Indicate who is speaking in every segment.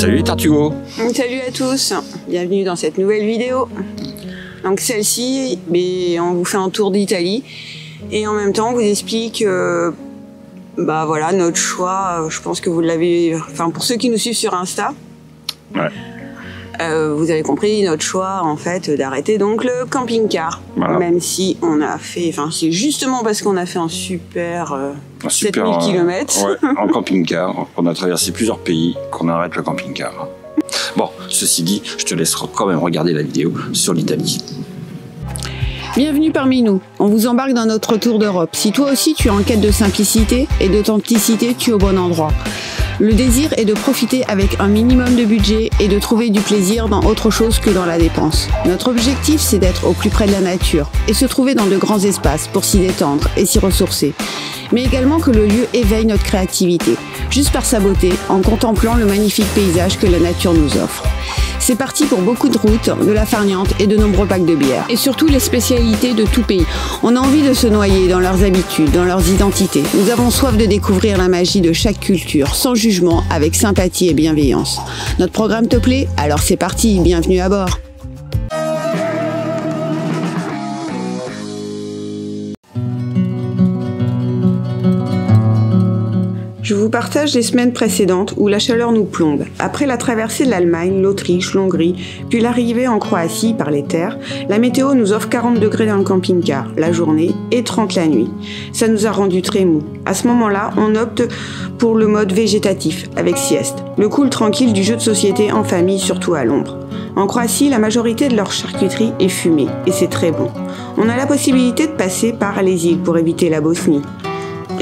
Speaker 1: Salut Tartugo.
Speaker 2: Salut à tous, bienvenue dans cette nouvelle vidéo. Donc celle-ci, on vous fait un tour d'Italie et en même temps on vous explique voilà, notre choix. Je pense que vous l'avez, pour ceux qui nous suivent sur Insta, vous avez compris notre choix en fait d'arrêter donc le camping-car. Voilà. Même si on a fait, c'est justement parce qu'on a fait un super 7000 km.
Speaker 1: En camping-car, on a traversé plusieurs pays qu'on arrête le camping-car. Bon, ceci dit, je te laisse quand même regarder la vidéo sur l'Italie.
Speaker 2: Bienvenue parmi nous, on vous embarque dans notre tour d'Europe. Si toi aussi tu es en quête de simplicité et d'authenticité, tu es au bon endroit. Le désir est de profiter avec un minimum de budget et de trouver du plaisir dans autre chose que dans la dépense. Notre objectif, c'est d'être au plus près de la nature et se trouver dans de grands espaces pour s'y détendre et s'y ressourcer. Mais également que le lieu éveille notre créativité, juste par sa beauté, en contemplant le magnifique paysage que la nature nous offre. C'est parti pour beaucoup de routes, de la farniente et de nombreux packs de bière. Et surtout les spécialités de tout pays. On a envie de se noyer dans leurs habitudes, dans leurs identités. Nous avons soif de découvrir la magie de chaque culture, sans jugement, avec sympathie et bienveillance. Notre programme te plaît? Alors c'est parti, bienvenue à bord. Je vous partage les semaines précédentes où la chaleur nous plombe. Après la traversée de l'Allemagne, l'Autriche, l'Hongrie, puis l'arrivée en Croatie par les terres, la météo nous offre 40 degrés dans le camping-car la journée et 30 la nuit. Ça nous a rendu très mous. À ce moment-là, on opte pour le mode végétatif, avec sieste. Le cool tranquille du jeu de société en famille, surtout à l'ombre. En Croatie, la majorité de leur charcuterie est fumée, et c'est très bon. On a la possibilité de passer par les îles pour éviter la Bosnie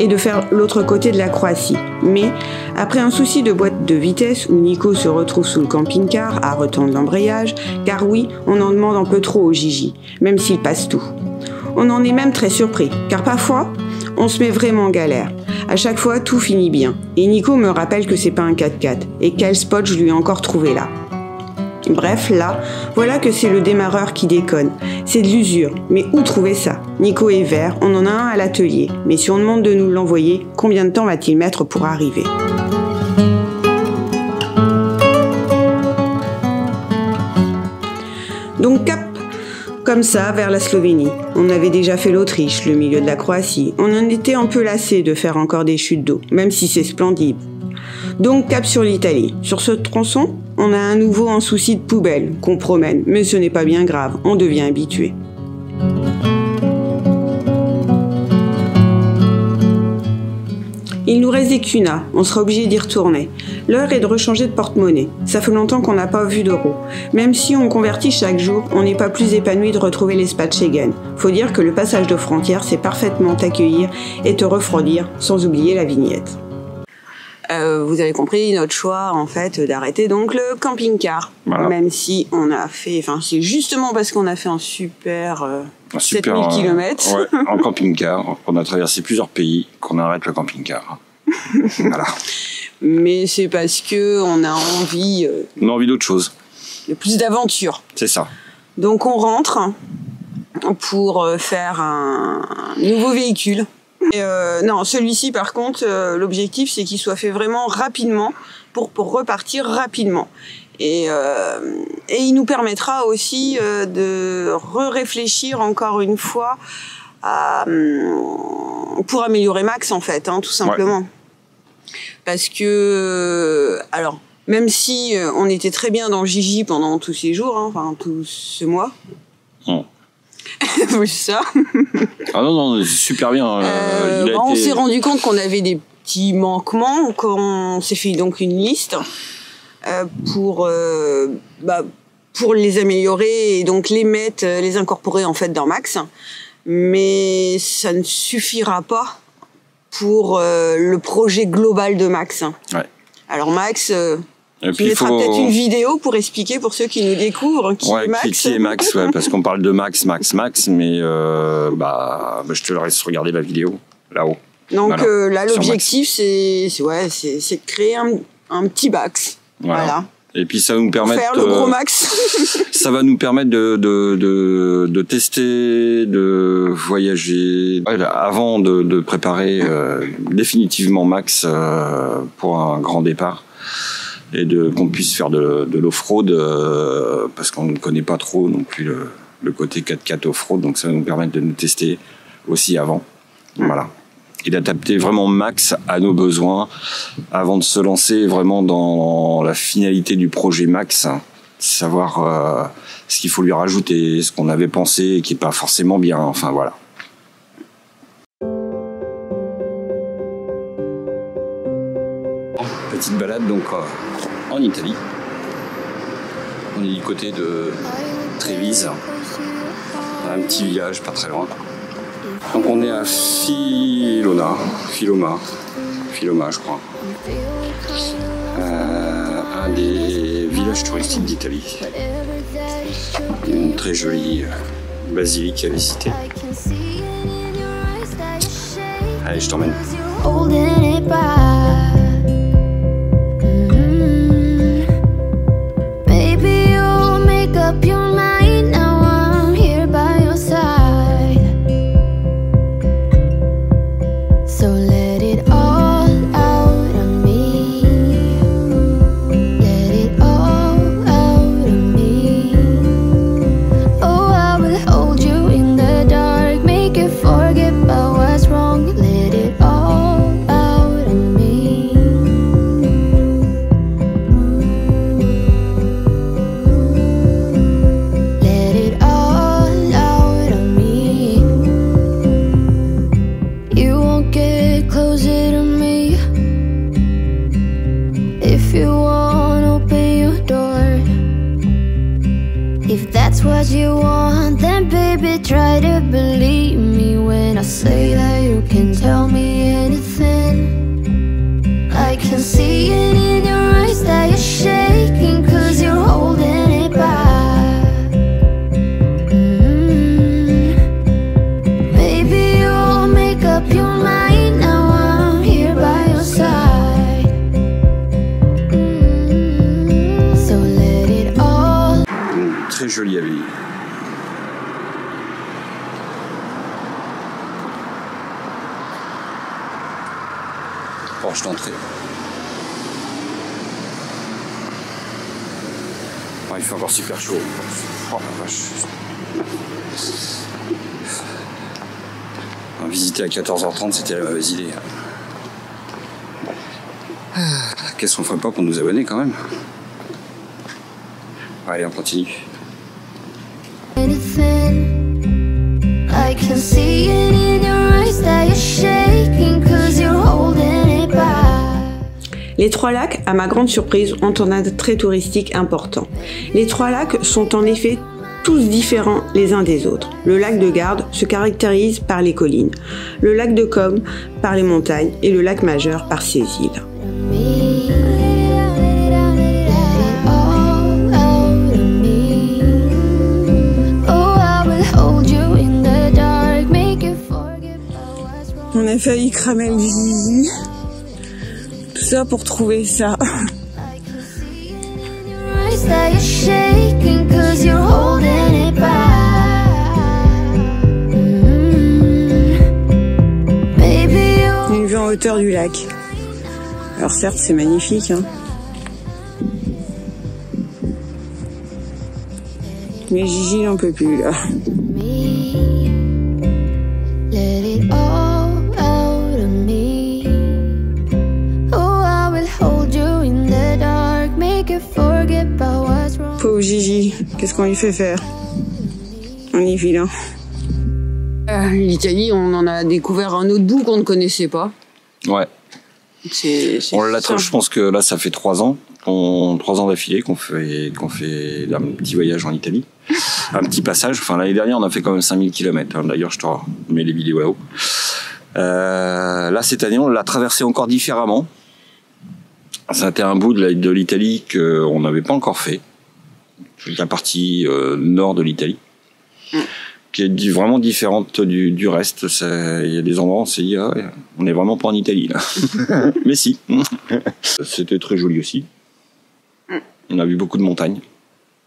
Speaker 2: et de faire l'autre côté de la Croatie. Mais, après un souci de boîte de vitesse où Nico se retrouve sous le camping-car à retendre l'embrayage, car oui, on en demande un peu trop au Gigi, même s'il passe tout. On en est même très surpris, car parfois, on se met vraiment en galère. À chaque fois, tout finit bien. Et Nico me rappelle que c'est pas un 4x4, et quel spot je lui ai encore trouvé là. Bref, là, voilà que c'est le démarreur qui déconne. C'est de l'usure, mais où trouver ça? Nico est vert, on en a un à l'atelier, mais si on demande de nous l'envoyer, combien de temps va-t-il mettre pour arriver? Donc cap comme ça vers la Slovénie. On avait déjà fait l'Autriche, le milieu de la Croatie. On en était un peu lassé de faire encore des chutes d'eau, même si c'est splendide. Donc cap sur l'Italie. Sur ce tronçon, on a à nouveau un souci de poubelle qu'on promène, mais ce n'est pas bien grave, on devient habitué. Il nous reste des cunas, on sera obligé d'y retourner. L'heure est de rechanger de porte-monnaie. Ça fait longtemps qu'on n'a pas vu d'euros. Même si on convertit chaque jour, on n'est pas plus épanoui de retrouver l'espace Schengen. Faut dire que le passage de frontière, c'est parfaitement t'accueillir et te refroidir, sans oublier la vignette. Vous avez compris notre choix en fait d'arrêter donc le camping-car. Voilà. Même si on a fait, c'est justement parce qu'on a fait un super 7000 km.
Speaker 1: En camping-car, on a traversé plusieurs pays qu'on arrête le camping-car. Voilà.
Speaker 2: Mais c'est parce que on a envie.
Speaker 1: On a envie d'autre chose.
Speaker 2: De plus d'aventure.
Speaker 1: C'est ça.
Speaker 2: Donc on rentre pour faire un nouveau véhicule. Et non, celui-ci par contre, l'objectif c'est qu'il soit fait vraiment rapidement pour repartir rapidement. Et il nous permettra aussi de réfléchir encore une fois pour améliorer Max en fait, tout simplement. Ouais. Parce que, alors, même si on était très bien dans Gigi pendant tous ces jours, tout ce mois. Oui, ça.
Speaker 1: Ah non, super bien.
Speaker 2: On s'est rendu compte qu'on avait des petits manquements, qu'on s'est fait donc une liste pour les améliorer et donc les incorporer en fait dans Max. Mais ça ne suffira pas pour le projet global de Max. Ouais. Alors Max... Tu mettras peut-être une vidéo pour expliquer pour ceux qui nous découvrent qui est Max.
Speaker 1: Qui est Max, parce qu'on parle de Max, mais je te laisse regarder la vidéo là-haut.
Speaker 2: Donc voilà, là, l'objectif, c'est de créer un petit Max. Voilà.
Speaker 1: Et puis ça va nous permettre
Speaker 2: faire le gros Max.
Speaker 1: Ça va nous permettre de tester, de voyager avant de préparer définitivement Max pour un grand départ. et qu'on puisse faire de l'off-road parce qu'on ne connaît pas trop non plus le côté 4x4 off-road, donc ça va nous permettre de nous tester aussi avant. Voilà. Et d'adapter vraiment max à nos besoins avant de se lancer vraiment dans la finalité du projet max, savoir ce qu'il faut lui rajouter, ce qu'on avait pensé et qui n'est pas forcément bien, enfin voilà. Petite balade donc en Italie. On est du côté de Trévise, un petit village pas très loin. Donc on est à Filoma je crois. Un des villages touristiques d'Italie. Une très jolie basilique à visiter. Allez, je t'emmène.
Speaker 3: What you want, then baby try to believe me when I say that you can tell me anything. I can see it in your eyes that you're shaking, cause you're holding it back. Maybe you'll make up your mind, now I'm here by your side. So let it all.
Speaker 1: Très jolie avenue. Porche d'entrée. Oh, il fait encore super chaud. Oh la vache. Visiter à 14h30, c'était la mauvaise idée. Qu'est-ce qu'on ferait pas pour nous abonner quand même? Allez, on continue.
Speaker 3: I can see it in your eyes that you're shaking, cause you're holding it back.
Speaker 2: Les Trois Lacs, à ma grande surprise, ont un attrait touristique important. Les Trois Lacs sont en effet tous différents les uns des autres. Le lac de Garde se caractérise par les collines, le lac de Com par les montagnes et le lac Majeur par ses îles. On a failli cramer le zizi. Tout ça pour trouver ça. Une vue en hauteur du lac. Alors certes c'est magnifique, hein. Mais Gigi n'en peut plus là. Pauvre Gigi, qu'est-ce qu'on lui fait faire? On est vilain. L'Italie, on en a découvert un autre bout qu'on ne connaissait pas.
Speaker 1: Ouais. On l'a. Je pense que là, ça fait 3 ans, 3 ans d'affilée qu'on fait un petit voyage en Italie. Un petit passage. Enfin, l'année dernière, on a fait quand même 5000 km. Hein. D'ailleurs, je te mets les vidéos là-haut. Là, cette année, on l'a traversé encore différemment. Ça a été un bout de l'Italie qu'on n'avait pas encore fait. La partie nord de l'Italie, qui est vraiment différente du reste. Il y a des endroits où on s'est dit, ah ouais, on n'est vraiment pas en Italie là. Mais si. C'était très joli aussi. On a vu beaucoup de montagnes.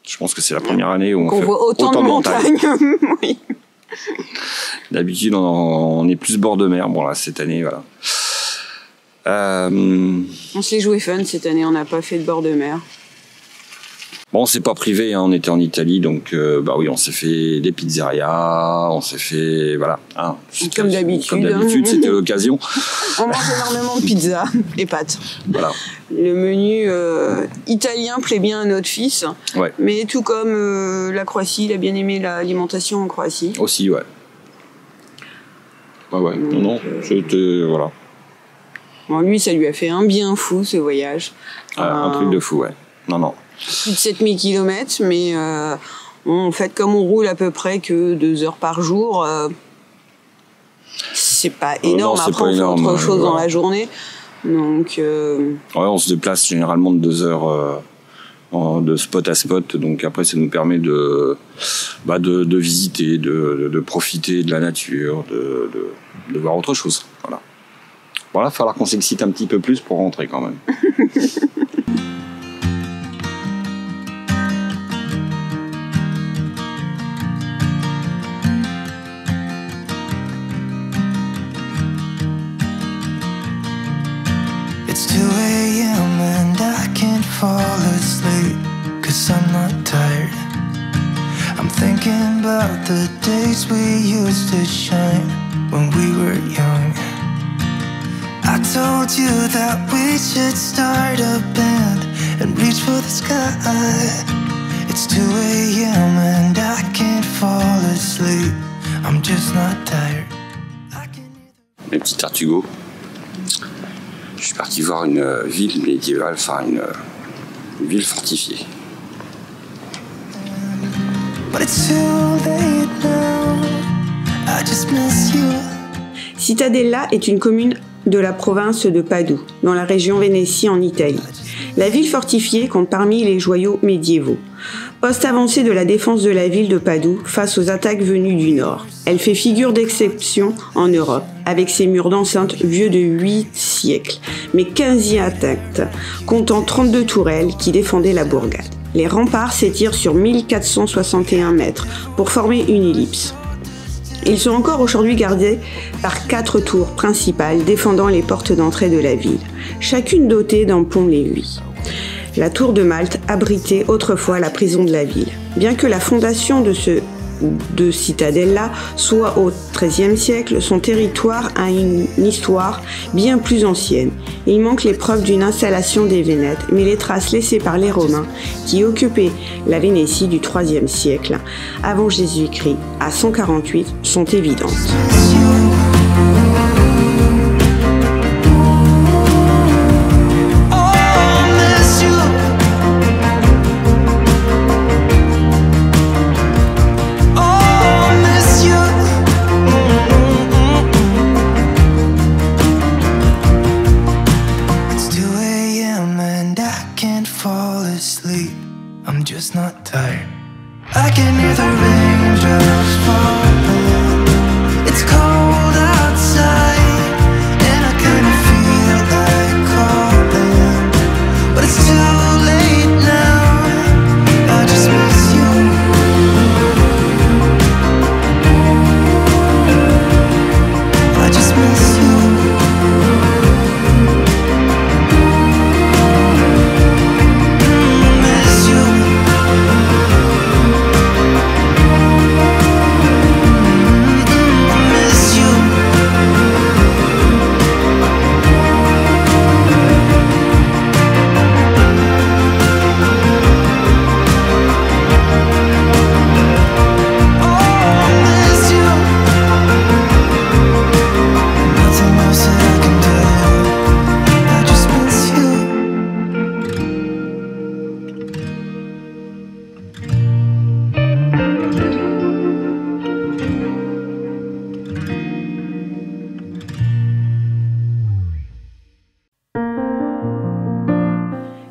Speaker 1: Je pense que c'est la première année où on fait
Speaker 2: voit autant de montagnes. Oui.
Speaker 1: D'habitude, on est plus bord de mer. Bon là, cette année, voilà.
Speaker 2: On s'est joué fun cette année, on n'a pas fait de bord de mer.
Speaker 1: Bon, on s'est pas privé, hein, on était en Italie, donc bah oui, on s'est fait des pizzerias, on s'est fait voilà. Hein,
Speaker 2: comme d'habitude.
Speaker 1: Comme d'habitude, c'était l'occasion.
Speaker 2: On mange énormément de pizza et pâtes.
Speaker 1: Voilà.
Speaker 2: Le menu italien plaît bien à notre fils.
Speaker 1: Ouais.
Speaker 2: Mais tout comme la Croatie, il a bien aimé l'alimentation en Croatie.
Speaker 1: Aussi, ouais. Ouais. Non, c'était voilà.
Speaker 2: Bon, lui, ça lui a fait un bien fou ce voyage.
Speaker 1: Un truc de fou, ouais. Non.
Speaker 2: Plus de 7000 km, mais en fait, comme on roule à peu près que 2 heures par jour, c'est pas énorme.
Speaker 1: Non,
Speaker 2: après, on fait autre chose dans la journée. Donc,
Speaker 1: ouais, on se déplace généralement de 2 heures de spot à spot. Donc après, ça nous permet de visiter, de profiter de la nature, de voir autre chose. Voilà. Voilà, il va falloir qu'on s'excite un petit peu plus pour rentrer quand même.
Speaker 4: It's 2 a.m. and I can't fall asleep 'cause I'm not tired. I'm thinking about the days we used to shine when we were young. I told you that we should start a band and reach for the sky. It's 2 a.m. and I can't fall asleep. I'm just not tired.
Speaker 1: Mes petits Tartugo. Je suis parti voir une ville médiévale, enfin une ville fortifiée.
Speaker 4: But it's too late now. I just miss you.
Speaker 2: Cittadella est une commune de la province de Padoue, dans la région Vénétie en Italie. La ville fortifiée compte parmi les joyaux médiévaux. Poste avancé de la défense de la ville de Padoue face aux attaques venues du nord. Elle fait figure d'exception en Europe, avec ses murs d'enceinte vieux de 8 siècles, mais quasi intacts, comptant 32 tourelles qui défendaient la bourgade. Les remparts s'étirent sur 1461 mètres pour former une ellipse. Ils sont encore aujourd'hui gardés par 4 tours principales défendant les portes d'entrée de la ville, chacune dotée d'un pont-levis. La tour de Malte abritait autrefois la prison de la ville. Bien que la fondation de Cittadella soit au XIIIe siècle, son territoire a une histoire bien plus ancienne. Il manque les preuves d'une installation des Vénètes, mais les traces laissées par les Romains qui occupaient la Vénétie du IIIe siècle avant Jésus-Christ à 148 sont évidentes.
Speaker 4: I'm just not tired. I can hear the raindrops falling. It's cold outside, and I kinda feel like calling, but it's too late now. I just miss you. I just miss you.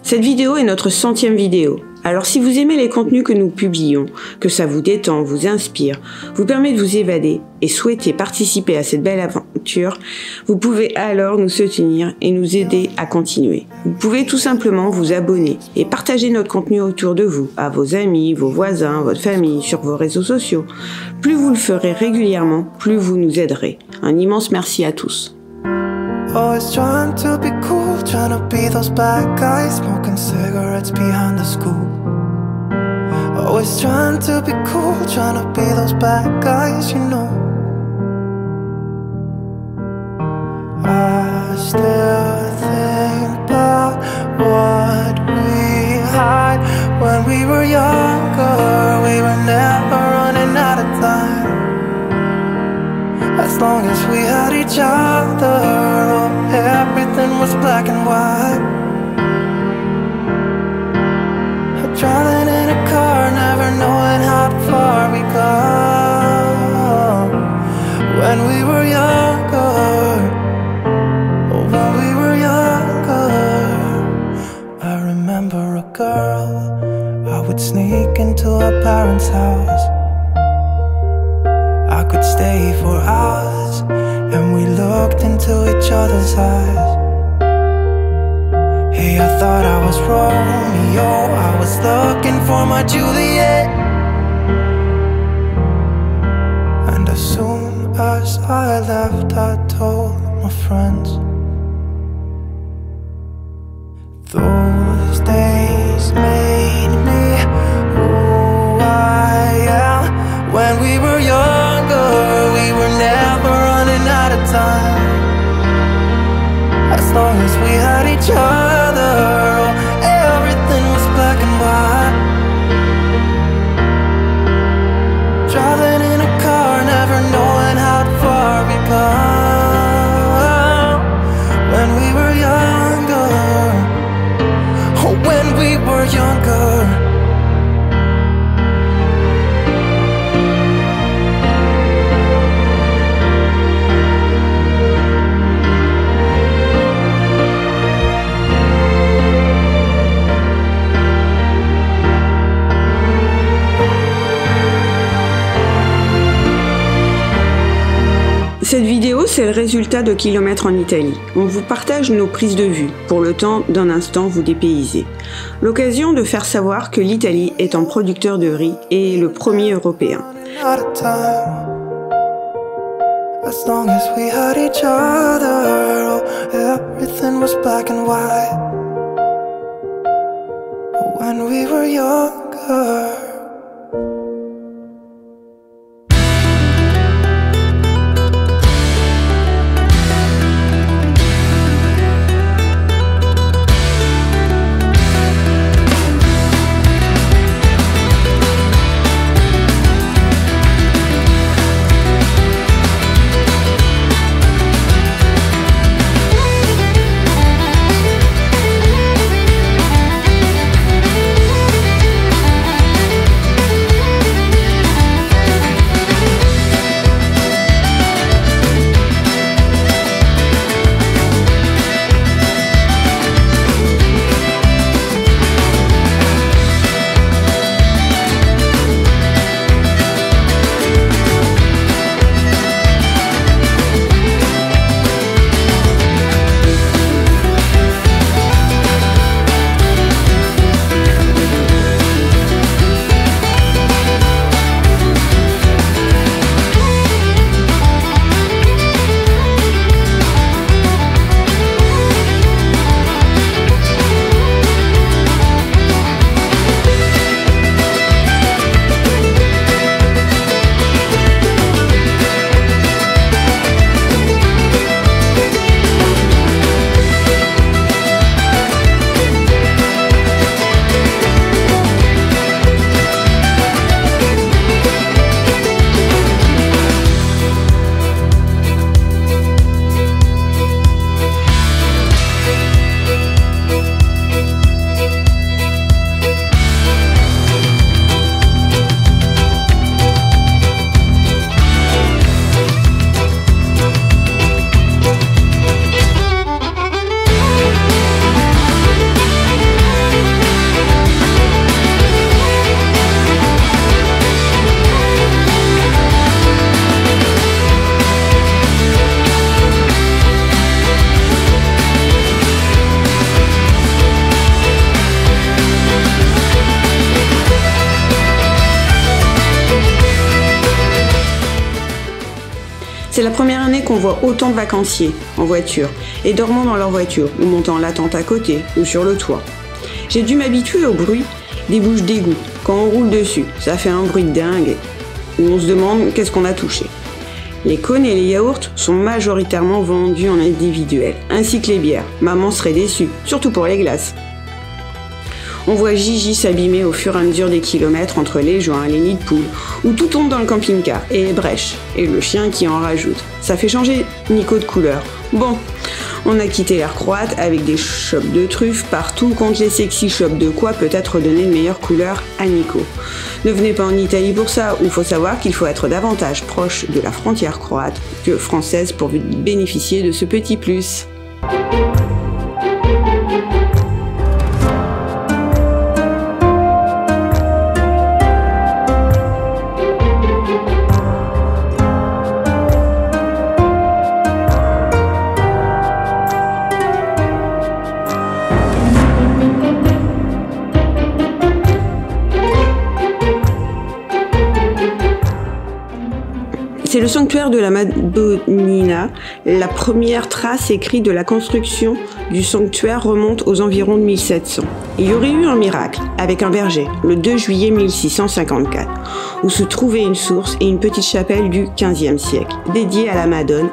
Speaker 2: Cette vidéo est notre 100e vidéo. Alors si vous aimez les contenus que nous publions, que ça vous détend, vous inspire, vous permet de vous évader et souhaitez participer à cette belle aventure, vous pouvez alors nous soutenir et nous aider à continuer. Vous pouvez tout simplement vous abonner et partager notre contenu autour de vous, à vos amis, vos voisins, votre famille, sur vos réseaux sociaux. Plus vous le ferez régulièrement, plus vous nous aiderez. Un immense merci à tous.
Speaker 4: Always trying to be cool, trying to be those bad guys, smoking cigarettes behind the school. Always trying to be cool, trying to be those bad guys, you know. I still think about what we had when we were younger. We were never running out of time. As long as we had each other, oh, everything was black and white. Driving in a car, never knowing how far we go. When we were younger, oh, when we were younger. I remember a girl, I would sneak into her parents' house. I could stay for hours, and we looked into each other's eyes. Hey, I thought I was Romeo, I was looking for my Juliet. And as soon as I left, I told my friends. Those days made me who I am. When we were younger, we were never running out of time. As long as we had each other, oh, everything was black and white. Driving in a car, never knowing how far we go. When we were younger, oh, when we were younger.
Speaker 2: Cette vidéo, c'est le résultat de kilomètres en Italie. On vous partage nos prises de vue, pour le temps d'un instant vous dépayser. L'occasion de faire savoir que l'Italie est un producteur de riz et le premier européen.
Speaker 4: As long as we had each other, oh, everything was black and white. When we were younger.
Speaker 2: C'est la première année qu'on voit autant de vacanciers en voiture et dormant dans leur voiture ou montant la tente à côté ou sur le toit. J'ai dû m'habituer au bruit des bouches d'égout quand on roule dessus. Ça fait un bruit de dingue où on se demande qu'est-ce qu'on a touché. Les cônes et les yaourts sont majoritairement vendus en individuel, ainsi que les bières. Maman serait déçue, surtout pour les glaces. On voit Gigi s'abîmer au fur et à mesure des kilomètres entre les joints, les nids de poules, où tout tombe dans le camping-car, et les brèches, et le chien qui en rajoute. Ça fait changer Nico de couleur. Bon, on a quitté l'air croate avec des shops de truffes partout contre les sexy shops de quoi peut-être donner une meilleure couleur à Nico. Ne venez pas en Italie pour ça, où il faut savoir qu'il faut être davantage proche de la frontière croate que française pour bénéficier de ce petit plus. C'est le sanctuaire de la Madonnina. La première trace écrite de la construction du sanctuaire remonte aux environs de 1700. Il y aurait eu un miracle avec un verger, le 2 juillet 1654, où se trouvait une source et une petite chapelle du XVe siècle, dédiée à la Madone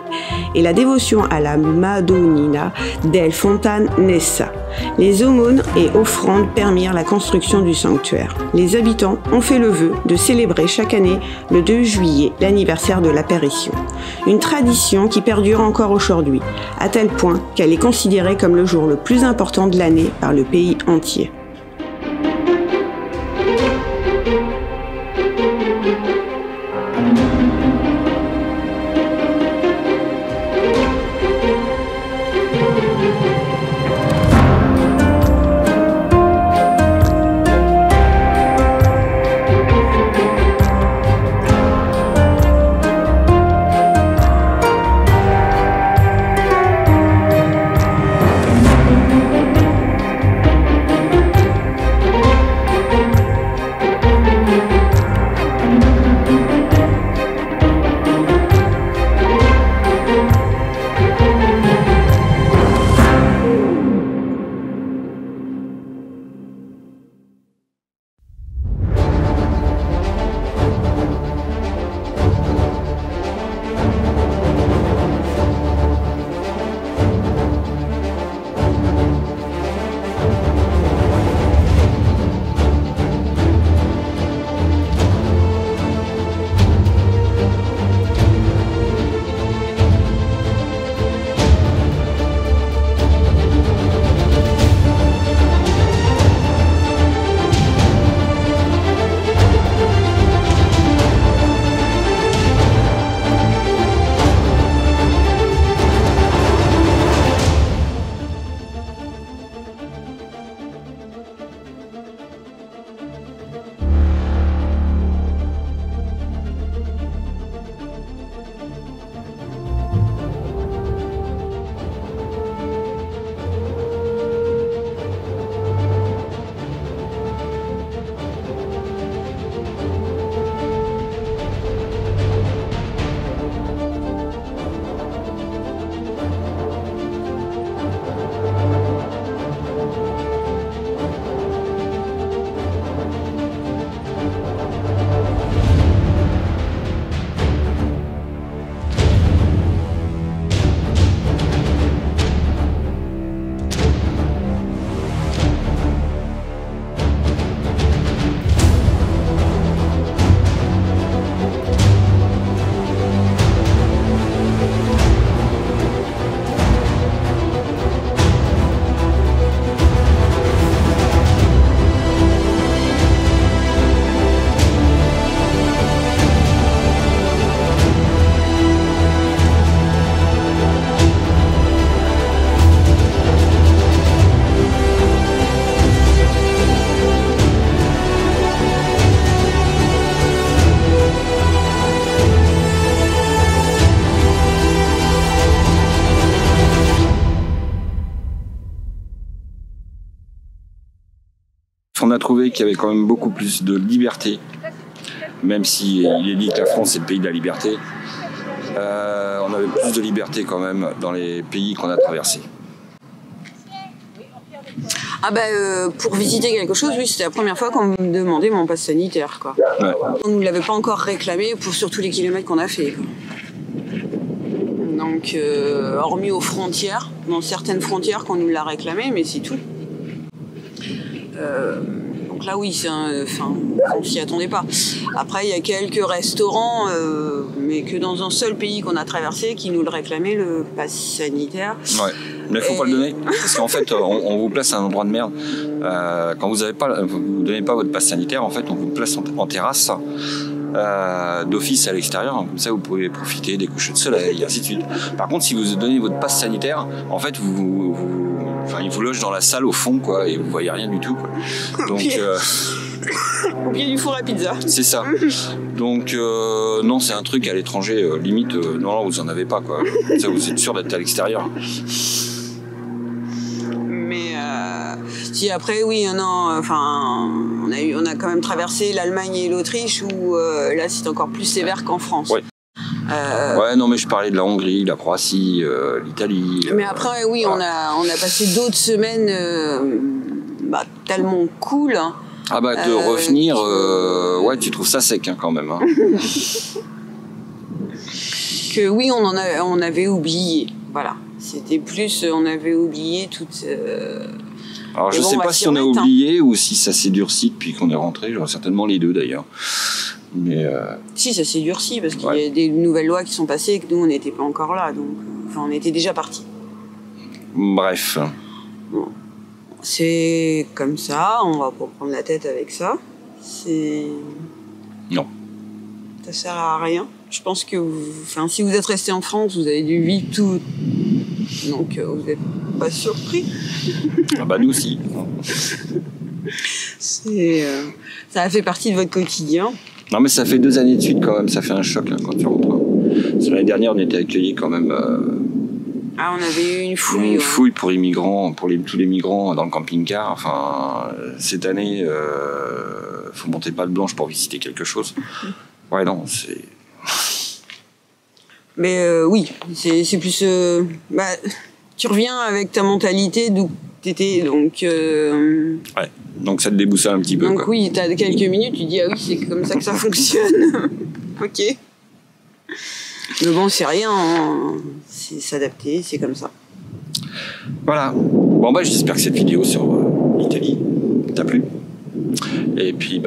Speaker 2: et la dévotion à la Madonnina del Fontanessa. Les aumônes et offrandes permirent la construction du sanctuaire. Les habitants ont fait le vœu de célébrer chaque année le 2 juillet l'anniversaire de l'apparition. Une tradition qui perdure encore aujourd'hui, à tel point qu'elle est considérée comme le jour le plus important de l'année par le pays entier.
Speaker 1: On a trouvé qu'il y avait quand même beaucoup plus de liberté, même si il est dit que la France est le pays de la liberté. on avait plus de liberté quand même dans les pays qu'on a traversés.
Speaker 2: Ah bah pour visiter quelque chose, oui, c'était la première fois qu'on me demandait mon passe sanitaire, quoi.
Speaker 1: Ouais.
Speaker 2: On ne l'avait pas encore réclamé sur tous les kilomètres qu'on a fait, quoi. Donc, hormis aux frontières, dans certaines frontières qu'on nous l'a réclamé, mais c'est tout. Donc là, oui, on s'y attendait pas. Après, il y a quelques restaurants, mais que dans un seul pays qu'on a traversé, qui nous le réclamaient, le pass sanitaire.
Speaker 1: Ouais. Mais il faut pas le donner, parce qu'en fait, on vous place à un endroit de merde. Quand vous donnez pas votre pass sanitaire, en fait, on vous place en terrasse. D'office à l'extérieur, comme ça vous pouvez profiter des couchers de soleil, et ainsi de suite. Par contre, si vous donnez votre passe sanitaire, en fait, ils vous logent dans la salle au fond, quoi, et vous voyez rien du tout, quoi. Donc,
Speaker 2: au pied du four à pizza.
Speaker 1: C'est ça. Donc, non, c'est un truc à l'étranger, limite, non, vous en avez pas, quoi. Ça, vous êtes sûr d'être à l'extérieur.
Speaker 2: Mais si après, oui, non, enfin, on a quand même traversé l'Allemagne et l'Autriche où là, c'est encore plus sévère qu'en France.
Speaker 1: Ouais. Ouais, non, mais je parlais de la Hongrie, la Croatie, l'Italie.
Speaker 2: Mais après, oui, on a passé d'autres semaines tellement cool. Hein.
Speaker 1: Ah bah, de revenir, ouais, tu trouves ça sec, hein, quand même. Hein.
Speaker 2: Que oui, on avait oublié. Voilà. C'était plus, on avait oublié toute.
Speaker 1: Alors je sais pas si on a oublié ou si ça s'est durci depuis qu'on est rentré. J'aurais certainement les deux d'ailleurs. Mais
Speaker 2: si, ça s'est durci parce qu'il y a des nouvelles lois qui sont passées et que nous on n'était pas encore là, donc on était déjà partis.
Speaker 1: Bref.
Speaker 2: Bon. C'est comme ça, on va pas prendre la tête avec ça.
Speaker 1: Non.
Speaker 2: Ça sert à rien. Je pense que si vous êtes resté en France, vous avez dû vivre tout. Donc vous n'êtes pas surpris.
Speaker 1: Ah bah nous aussi.
Speaker 2: Ça a fait partie de votre quotidien.
Speaker 1: Non mais ça fait 2 années de suite quand même, ça fait un choc hein, quand tu rentres. L'année dernière on était accueillis quand même.
Speaker 2: Ah, on avait eu une fouille.
Speaker 1: Une fouille pour immigrants, tous les migrants dans le camping-car. Enfin, cette année, faut monter patte blanche pour visiter quelque chose. Ouais, non, c'est.
Speaker 2: Mais oui, c'est plus. Tu reviens avec ta mentalité d'où t'étais, donc.
Speaker 1: Ouais, donc ça te déboussole un petit peu.
Speaker 2: Donc
Speaker 1: quoi.
Speaker 2: oui, t'as quelques minutes, tu dis ah oui, c'est comme ça que ça fonctionne. Ok. Mais bon, c'est rien, hein. C'est s'adapter, c'est comme ça.
Speaker 1: Voilà. Bon bah j'espère que cette vidéo sur l'Italie t'a plu. Et puis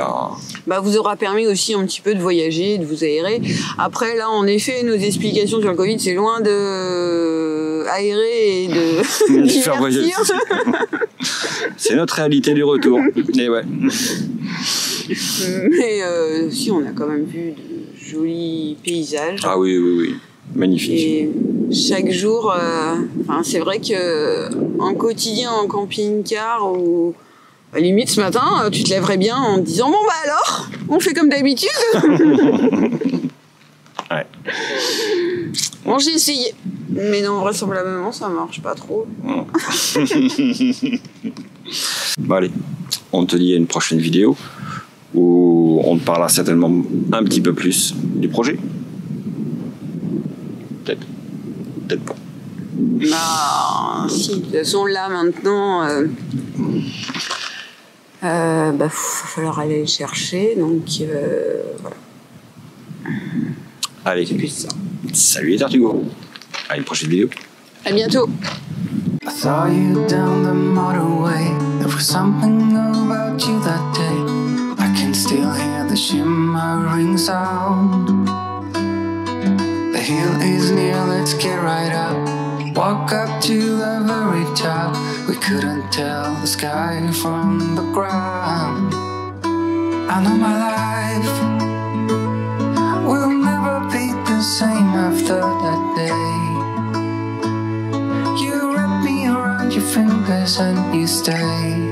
Speaker 2: vous aura permis aussi un petit peu de voyager, de vous aérer. Après là, en effet, nos explications sur le Covid, c'est loin de aérer et de
Speaker 1: faire voyager. C'est notre réalité du retour. Et ouais.
Speaker 2: Mais si, on a quand même vu de jolis paysages.
Speaker 1: Ah oui. Magnifique.
Speaker 2: Et chaque jour, c'est vrai que en quotidien, en camping-car, ou à la limite ce matin, tu te lèverais bien en te disant bon bah alors, on fait comme d'habitude.
Speaker 1: Ouais.
Speaker 2: Bon, j'ai essayé, mais non, vraisemblablement ça marche pas trop.
Speaker 1: Bon allez, on te dit à une prochaine vidéo où on te parlera certainement un petit peu plus du projet. Peut-être pas.
Speaker 2: Bah, si, de toute façon, là, maintenant, va falloir aller le chercher, donc voilà.
Speaker 1: Allez,
Speaker 2: c'est plus ça.
Speaker 1: Salut les Tartugots. À une prochaine vidéo.
Speaker 2: À bientôt.
Speaker 4: I saw you down the motorway. There was something about you that day. I can still hear the shimmering sound. The hill is near, let's get right up. Walk up to the very top. We couldn't tell the sky from the ground. I know my life will never be the same after that day. You wrap me around your fingers and you stay.